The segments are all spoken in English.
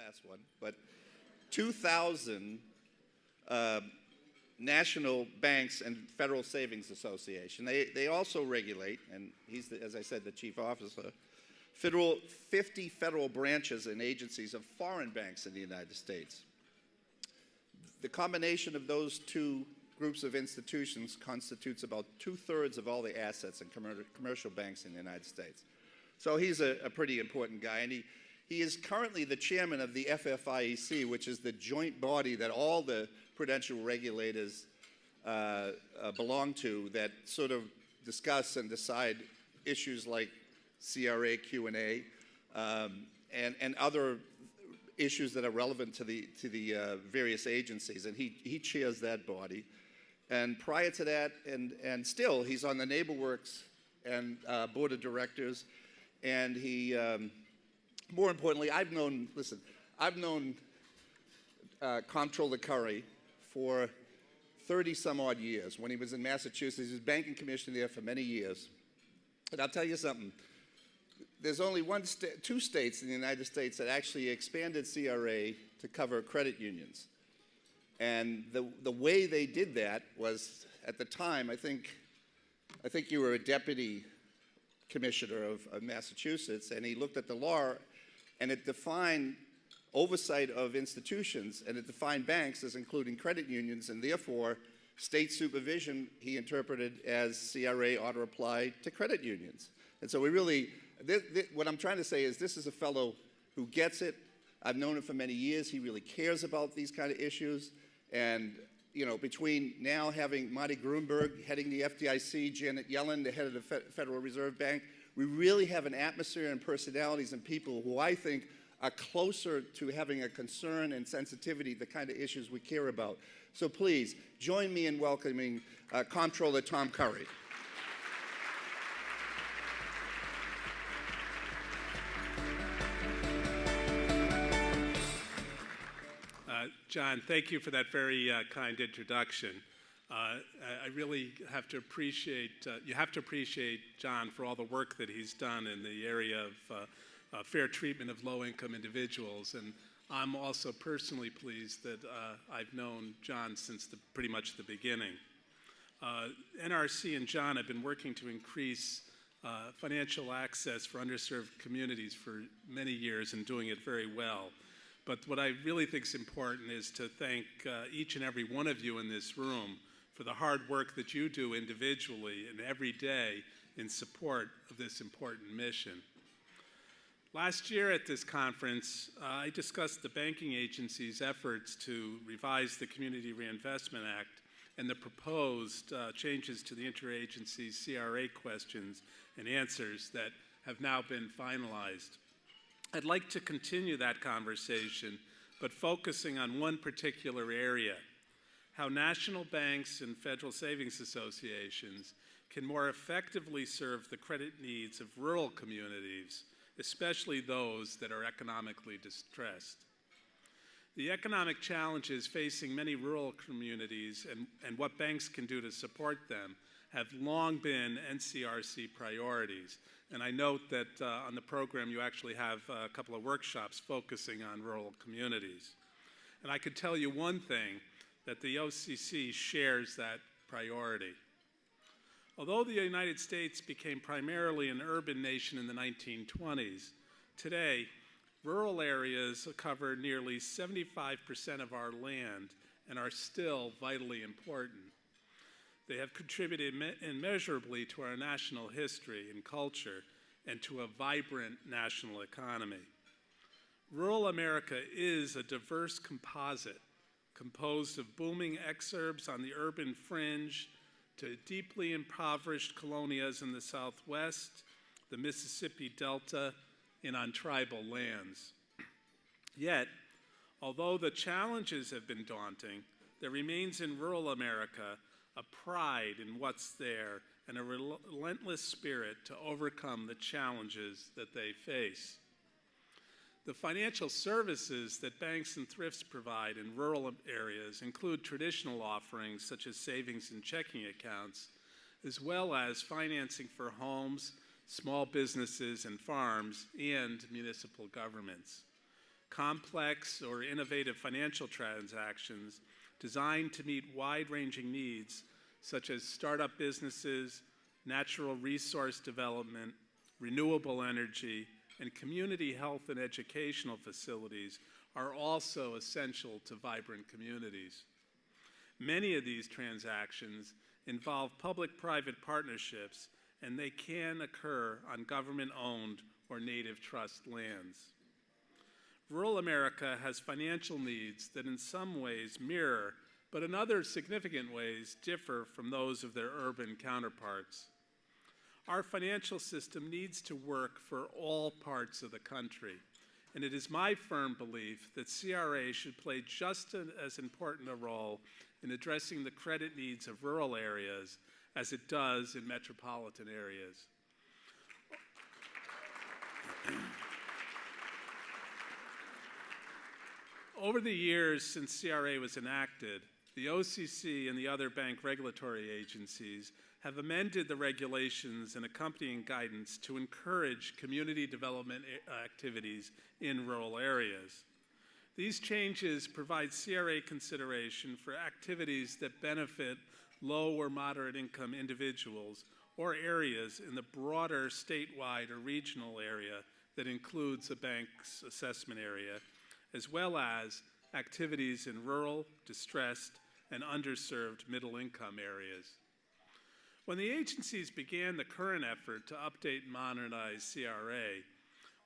last one, but 2,000 national banks and Federal Savings Association. They also regulate, and he's, as I said, the chief officer, 50 federal branches and agencies of foreign banks in the United States. The combination of those two groups of institutions constitutes about 2/3 of all the assets in commercial banks in the United States. So he's a pretty important guy, and he is currently the chairman of the FFIEC, which is the joint body that all the prudential regulators belong to, that sort of discuss and decide issues like CRA, Q&A, and other issues that are relevant to the various agencies, and he chairs that body. And prior to that, and still, he's on the NeighborWorks and board of directors, and he, more importantly, I've known Comptroller Curry for 30 some odd years. When he was in Massachusetts, he was banking commissioner there for many years. And I'll tell you something, there's only two states in the United States that actually expanded CRA to cover credit unions. And the way they did that was, at the time, I think you were a deputy commissioner of Massachusetts, and he looked at the law, and it defined oversight of institutions, and it defined banks as including credit unions, and therefore state supervision he interpreted as CRA ought to apply to credit unions. And so we really, what I'm trying to say is this is a fellow who gets it. I've known him for many years. He really cares about these kind of issues. And you know, between now having Marty Gruenberg heading the FDIC, Janet Yellen, the head of the Federal Reserve Bank, we really have an atmosphere and personalities and people who I think are closer to having a concern and sensitivity, the kind of issues we care about. So please, join me in welcoming Comptroller Tom Curry. John, thank you for that very kind introduction. I really have to appreciate, you have to appreciate John for all the work that he's done in the area of fair treatment of low-income individuals. And I'm also personally pleased that I've known John since pretty much the beginning. NRC and John have been working to increase financial access for underserved communities for many years and doing it very well. But what I really think is important is to thank each and every one of you in this room for the hard work that you do individually and every day in support of this important mission. Last year at this conference, I discussed the banking agency's efforts to revise the Community Reinvestment Act and the proposed changes to the interagency CRA questions and answers that have now been finalized. I'd like to continue that conversation, but focusing on one particular area, how national banks and federal savings associations can more effectively serve the credit needs of rural communities, especially those that are economically distressed. The economic challenges facing many rural communities and what banks can do to support them have long been NCRC priorities. And I note that on the program you actually have a couple of workshops focusing on rural communities. And I could tell you one thing, that the OCC shares that priority. Although the United States became primarily an urban nation in the 1920s, today rural areas cover nearly 75% of our land and are still vitally important. They have contributed immeasurably to our national history and culture and to a vibrant national economy. Rural America is a diverse composite composed of booming exurbs on the urban fringe to deeply impoverished colonias in the Southwest, the Mississippi Delta, and on tribal lands. Yet, although the challenges have been daunting, there remains in rural America a pride in what's there and a relentless spirit to overcome the challenges that they face. The financial services that banks and thrifts provide in rural areas include traditional offerings such as savings and checking accounts, as well as financing for homes, small businesses and farms, and municipal governments. complex or innovative financial transactions designed to meet wide-ranging needs such as startup businesses, natural resource development, renewable energy, and community health and educational facilities are also essential to vibrant communities. Many of these transactions involve public-private partnerships, and they can occur on government-owned or native trust lands. Rural America has financial needs that in some ways mirror, but in other significant ways differ from those of their urban counterparts. Our financial system needs to work for all parts of the country, and it is my firm belief that CRA should play just as important a role in addressing the credit needs of rural areas as it does in metropolitan areas. Over the years since CRA was enacted, the OCC and the other bank regulatory agencies have amended the regulations and accompanying guidance to encourage community development activities in rural areas. These changes provide CRA consideration for activities that benefit low or moderate income individuals or areas in the broader statewide or regional area that includes a bank's assessment area, as well as activities in rural, distressed, and underserved middle-income areas. When the agencies began the current effort to update and modernize CRA,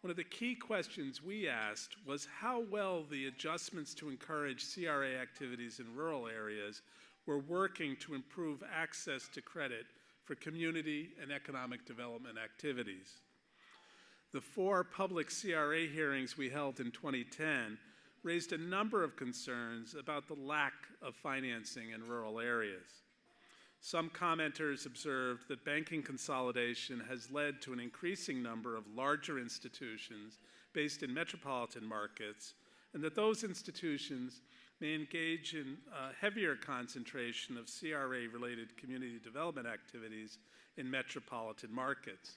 one of the key questions we asked was how well the adjustments to encourage CRA activities in rural areas were working to improve access to credit for community and economic development activities. The 4 public CRA hearings we held in 2010 raised a number of concerns about the lack of financing in rural areas. Some commenters observed that banking consolidation has led to an increasing number of larger institutions based in metropolitan markets, and that those institutions may engage in a heavier concentration of CRA-related community development activities in metropolitan markets.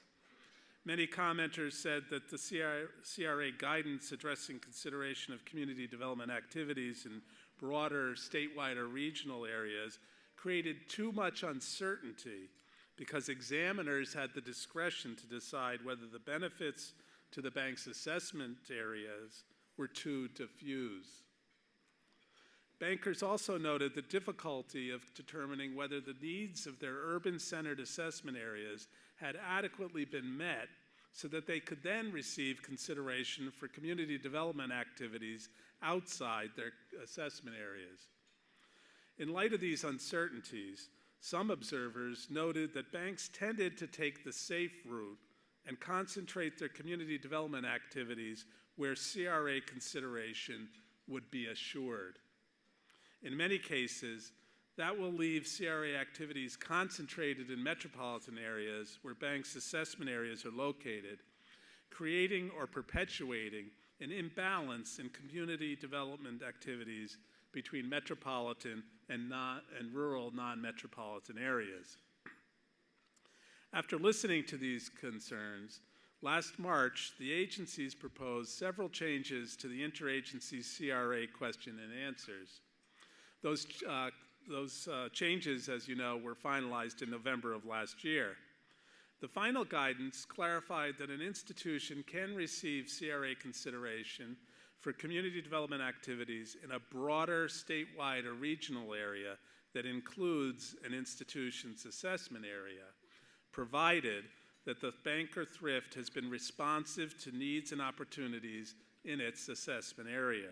Many commenters said that the CRA guidance addressing consideration of community development activities in broader statewide or regional areas created too much uncertainty because examiners had the discretion to decide whether the benefits to the bank's assessment areas were too diffuse. Bankers also noted the difficulty of determining whether the needs of their urban-centered assessment areas had adequately been met so that they could then receive consideration for community development activities outside their assessment areas. In light of these uncertainties, some observers noted that banks tended to take the safe route and concentrate their community development activities where CRA consideration would be assured. In many cases, that will leave CRA activities concentrated in metropolitan areas where banks' assessment areas are located, creating or perpetuating an imbalance in community development activities between metropolitan and rural non-metropolitan areas. After listening to these concerns, last March, the agencies proposed several changes to the interagency CRA question and answers. Those changes, as you know, were finalized in November of last year. The final guidance clarified that an institution can receive CRA consideration for community development activities in a broader statewide or regional area that includes an institution's assessment area, provided that the bank or thrift has been responsive to needs and opportunities in its assessment area.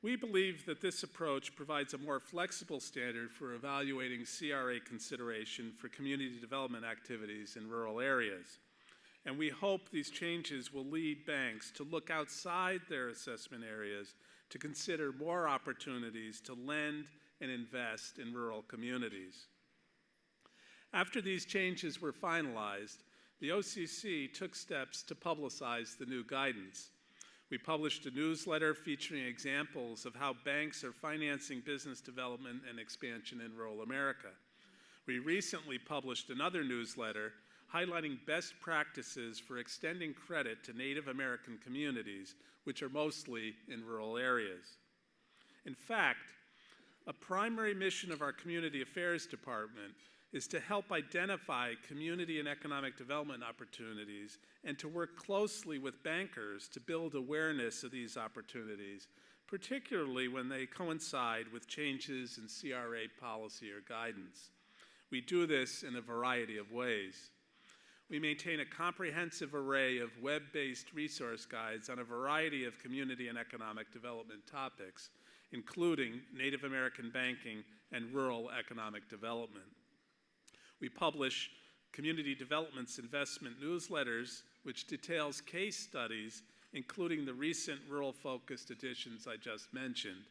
We believe that this approach provides a more flexible standard for evaluating CRA consideration for community development activities in rural areas. And we hope these changes will lead banks to look outside their assessment areas to consider more opportunities to lend and invest in rural communities. After these changes were finalized, the OCC took steps to publicize the new guidance. We published a newsletter featuring examples of how banks are financing business development and expansion in rural America. We recently published another newsletter highlighting best practices for extending credit to Native American communities, which are mostly in rural areas. In fact, a primary mission of our Community Affairs Department is to help identify community and economic development opportunities and to work closely with bankers to build awareness of these opportunities, particularly when they coincide with changes in CRA policy or guidance. We do this in a variety of ways. We maintain a comprehensive array of web-based resource guides on a variety of community and economic development topics, including Native American banking and rural economic development. We publish Community Development's investment newsletters, which details case studies, including the recent rural-focused editions I just mentioned.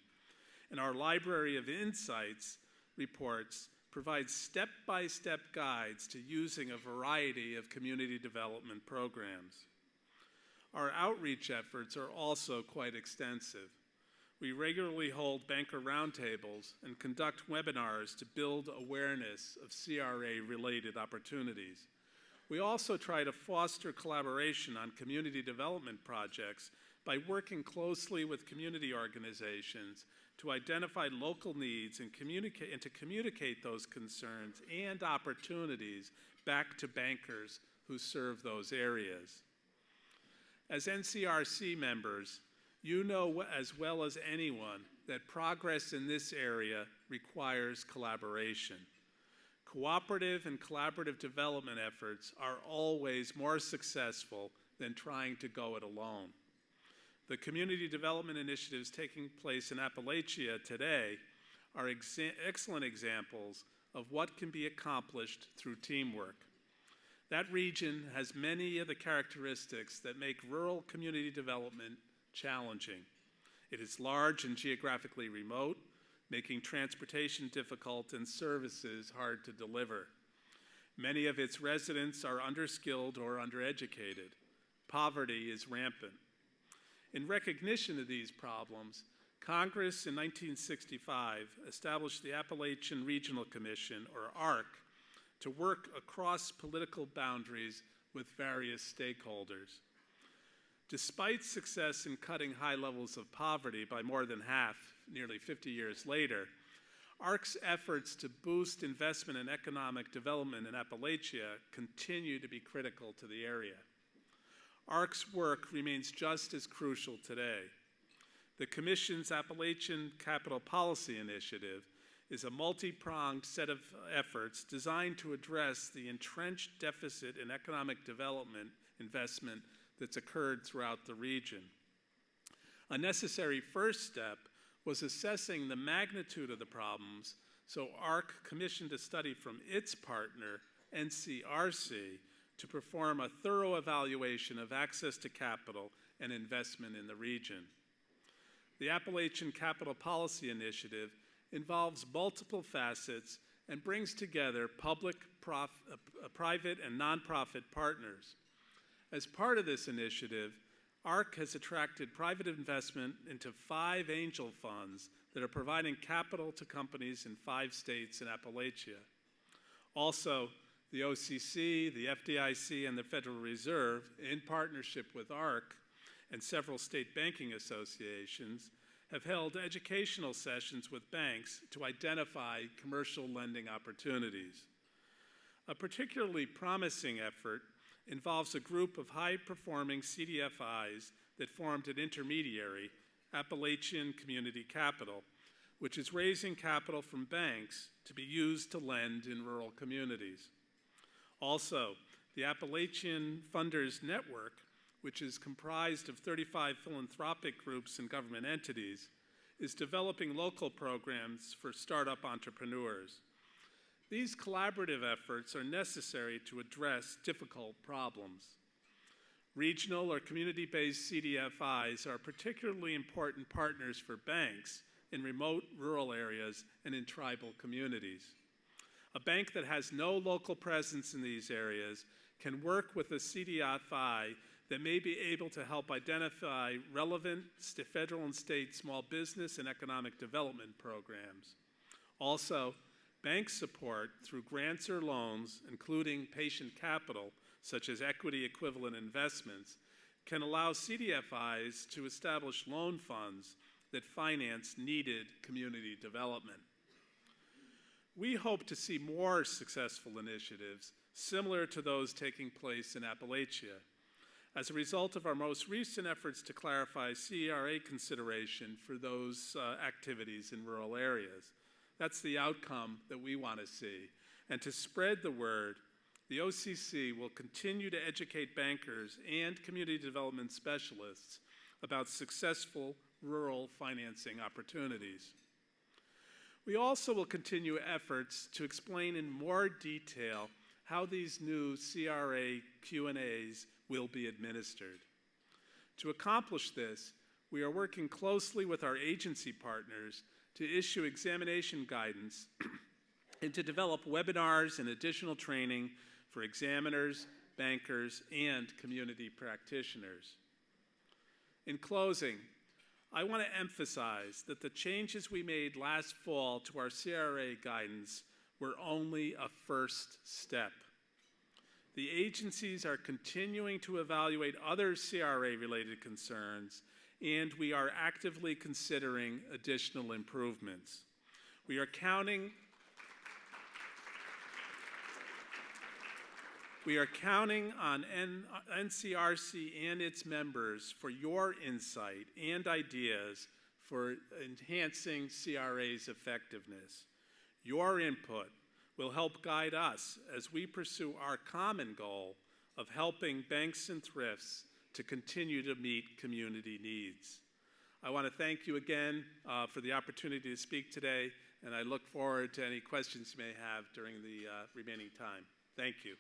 And our Library of Insights reports provides step-by-step guides to using a variety of community development programs. Our outreach efforts are also quite extensive. We regularly hold banker roundtables and conduct webinars to build awareness of CRA-related opportunities. We also try to foster collaboration on community development projects by working closely with community organizations to identify local needs and to communicate those concerns and opportunities back to bankers who serve those areas. As NCRC members, you know as well as anyone that progress in this area requires collaboration. Cooperative and collaborative development efforts are always more successful than trying to go it alone. The community development initiatives taking place in Appalachia today are excellent examples of what can be accomplished through teamwork. That region has many of the characteristics that make rural community development challenging. It is large and geographically remote, making transportation difficult and services hard to deliver. Many of its residents are underskilled or undereducated. Poverty is rampant. In recognition of these problems, Congress in 1965 established the Appalachian Regional Commission, or ARC, to work across political boundaries with various stakeholders. Despite success in cutting high levels of poverty by more than half, nearly 50 years later, ARC's efforts to boost investment and economic development in Appalachia continue to be critical to the area. ARC's work remains just as crucial today. The Commission's Appalachian Capital Policy Initiative is a multi-pronged set of efforts designed to address the entrenched deficit in economic development investment that's occurred throughout the region. A necessary first step was assessing the magnitude of the problems, so ARC commissioned a study from its partner, NCRC, to perform a thorough evaluation of access to capital and investment in the region. The Appalachian Capital Policy Initiative involves multiple facets and brings together public, private, and nonprofit partners. As part of this initiative, ARC has attracted private investment into 5 angel funds that are providing capital to companies in 5 states in Appalachia. Also, the OCC, the FDIC, and the Federal Reserve, in partnership with ARC and several state banking associations, have held educational sessions with banks to identify commercial lending opportunities. A particularly promising effort involves a group of high-performing CDFIs that formed an intermediary, Appalachian Community Capital, which is raising capital from banks to be used to lend in rural communities. Also, the Appalachian Funders Network, which is comprised of 35 philanthropic groups and government entities, is developing local programs for startup entrepreneurs. These collaborative efforts are necessary to address difficult problems. Regional or community-based CDFIs are particularly important partners for banks in remote rural areas and in tribal communities. A bank that has no local presence in these areas can work with a CDFI that may be able to help identify relevant federal and state small business and economic development programs. Also, Bank support through grants or loans, including patient capital, such as equity equivalent investments, can allow CDFIs to establish loan funds that finance needed community development. We hope to see more successful initiatives similar to those taking place in Appalachia as a result of our most recent efforts to clarify CRA consideration for those activities in rural areas. That's the outcome that we want to see. And to spread the word, the OCC will continue to educate bankers and community development specialists about successful rural financing opportunities. We also will continue efforts to explain in more detail how these new CRA Q&As will be administered. To accomplish this, we are working closely with our agency partners to issue examination guidance and to develop webinars and additional training for examiners, bankers, and community practitioners. In closing, I want to emphasize that the changes we made last fall to our CRA guidance were only a first step. The agencies are continuing to evaluate other CRA-related concerns, and we are actively considering additional improvements. We are counting on NCRC and its members for your insight and ideas for enhancing CRA's effectiveness. Your input will help guide us as we pursue our common goal of helping banks and thrifts to continue to meet community needs. I want to thank you again for the opportunity to speak today, and I look forward to any questions you may have during the remaining time. Thank you.